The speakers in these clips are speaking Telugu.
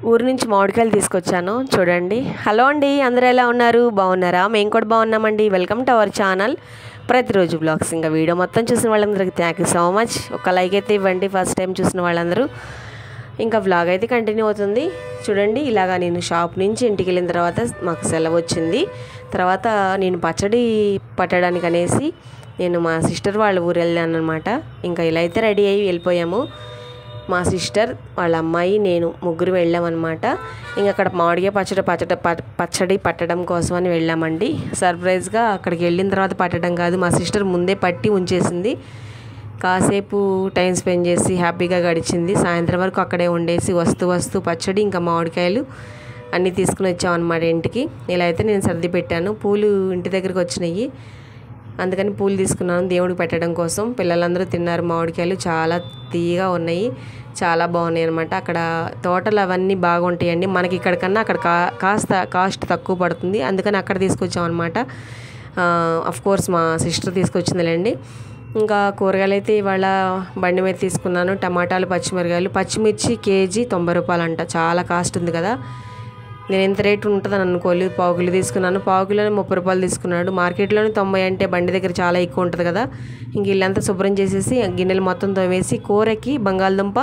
ఊరు నుంచి మామిడికాయలు తీసుకొచ్చాను చూడండి. హలో అండి, అందరూ ఎలా ఉన్నారు? బాగున్నారా? మేము కూడా బాగున్నామండి. వెల్కమ్ టు అవర్ ఛానల్ ప్రతిరోజు బ్లాగ్స్. ఇంకా వీడియో మొత్తం చూసిన వాళ్ళందరికీ థ్యాంక్ యూ సో మచ్. ఒక లైక్ అయితే ఇవ్వండి ఫస్ట్ టైం చూసిన వాళ్ళందరూ. ఇంకా వ్లాగ్ అయితే కంటిన్యూ అవుతుంది చూడండి. ఇలాగా నేను షాప్ నుంచి ఇంటికి వెళ్ళిన తర్వాత మాకు సెలవు వచ్చింది. తర్వాత నేను పచ్చడి పట్టడానికి అనేసి నేను మా సిస్టర్ వాళ్ళ ఊరు వెళ్ళాను అనమాట. ఇంకా ఇలా అయితే రెడీ అయ్యి వెళ్ళిపోయాము. మా సిస్టర్ వాళ్ళ అమ్మాయి నేను ముగ్గురు వెళ్ళామన్నమాట. ఇంకా అక్కడ మామిడికాయ పచ్చడి పట్టడం కోసం అని వెళ్ళామండి. సర్ప్రైజ్గా అక్కడికి వెళ్ళిన తర్వాత పట్టడం కాదు, మా సిస్టర్ ముందే పట్టి ఉంచేసింది. కాసేపు టైం స్పెండ్ చేసి హ్యాపీగా గడిచింది. సాయంత్రం వరకు అక్కడే ఉండేసి వస్తూ పచ్చడి ఇంకా మామిడికాయలు అన్నీ తీసుకుని వచ్చామన్నమాట ఇంటికి. ఇలా అయితే నేను సర్ది పెట్టాను. పూలు ఇంటి దగ్గరికి వచ్చినాయి, అందుకని పూలు తీసుకున్నాను దేవుడికి పెట్టడం కోసం. పిల్లలందరూ తిన్నారు. మామిడికాయలు చాలా తీయగా ఉన్నాయి, చాలా బాగున్నాయి అనమాట. అక్కడ తోటలు అవన్నీ బాగుంటాయండి. మనకి ఇక్కడ కన్నా అక్కడ కాస్త కాస్ట్ తక్కువ పడుతుంది, అందుకని అక్కడ తీసుకొచ్చాం అనమాట. కోర్స్ మా సిస్టర్ తీసుకొచ్చిందిలేండి. ఇంకా కూరగాయలు అయితే ఇవాళ బండి మీద తీసుకున్నాను. టమాటాలు, పచ్చిమిర్చి కేజీ 90 రూపాయలు అంట. చాలా కాస్ట్ ఉంది కదా. నేను ఎంత రేటు ఉంటుందని అనుకోలేదు. పావు కిలో తీసుకున్నాను, పావు కిలోనే 30 రూపాయలు తీసుకున్నాడు. మార్కెట్లోనే 90 అంటే బండి దగ్గర చాలా ఎక్కువ ఉంటుంది కదా. ఇంక ఇల్లంతా శుభ్రం చేసేసి గిన్నెలు మొత్తం తోమేసి కూరకి బంగాళదుంప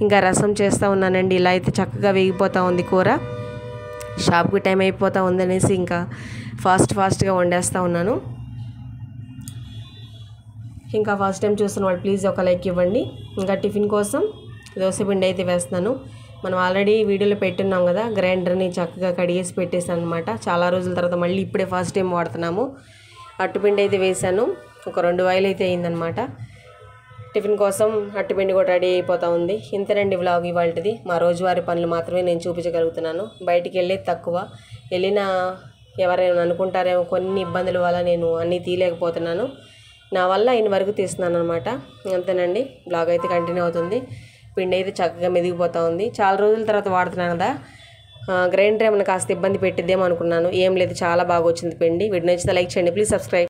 ఇంకా రసం చేస్తూ ఉన్నానండి. ఇలా అయితే చక్కగా వేగిపోతూ ఉంది కూర. షాప్కి టైం అయిపోతూ ఉందనేసి ఇంకా ఫాస్ట్గా వండేస్తూ ఉన్నాను. ఇంకా ఫస్ట్ టైం చూస్తున్న వాళ్ళు ప్లీజ్ ఒక లైక్ ఇవ్వండి. ఇంకా టిఫిన్ కోసం దోశపిండి అయితే వేస్తున్నాను. మనం ఆల్రెడీ వీడియోలో పెట్టున్నాం కదా, గ్రైండర్ని చక్కగా కడిగేసి పెట్టేసాను అనమాట. చాలా రోజుల తర్వాత మళ్ళీ ఇప్పుడే ఫస్ట్ టైం వాడుతున్నాము. అట్టుపిండి అయితే వేసాను, ఒక 2 వాయిలు అయితే అయిందనమాట. టిఫిన్ కోసం అట్టుపిండి కూడా రెడీ అయిపోతూ ఉంది. ఇంతేనండి వ్లాగ్ ఇవాళది. మా రోజువారీ పనులు మాత్రమే నేను చూపించగలుగుతున్నాను. బయటికి వెళ్ళేది తక్కువ, వెళ్ళినా ఎవరైనా అనుకుంటారేమో కొన్ని ఇబ్బందుల వల్ల నేను అన్నీ తీయలేకపోతున్నాను. నా వల్ల అయిన వరకు తీస్తున్నాను అనమాట. అంతేనండి, బ్లాగ్ అయితే కంటిన్యూ అవుతుంది. పిండి అయితే చక్కగా మెదిగిపోతూ ఉంది. చాలా రోజుల తర్వాత వాడుతున్నాను కదా, గ్రైండర్ ఏమైనా కాస్త ఇబ్బంది పెట్టిద్దేమో అనుకున్నాను. ఏం లేదు, చాలా బాగా వచ్చింది పిండి. వీడియో నచ్చితే లైక్ చేయండి, ప్లీజ్ సబ్స్క్రైబ్.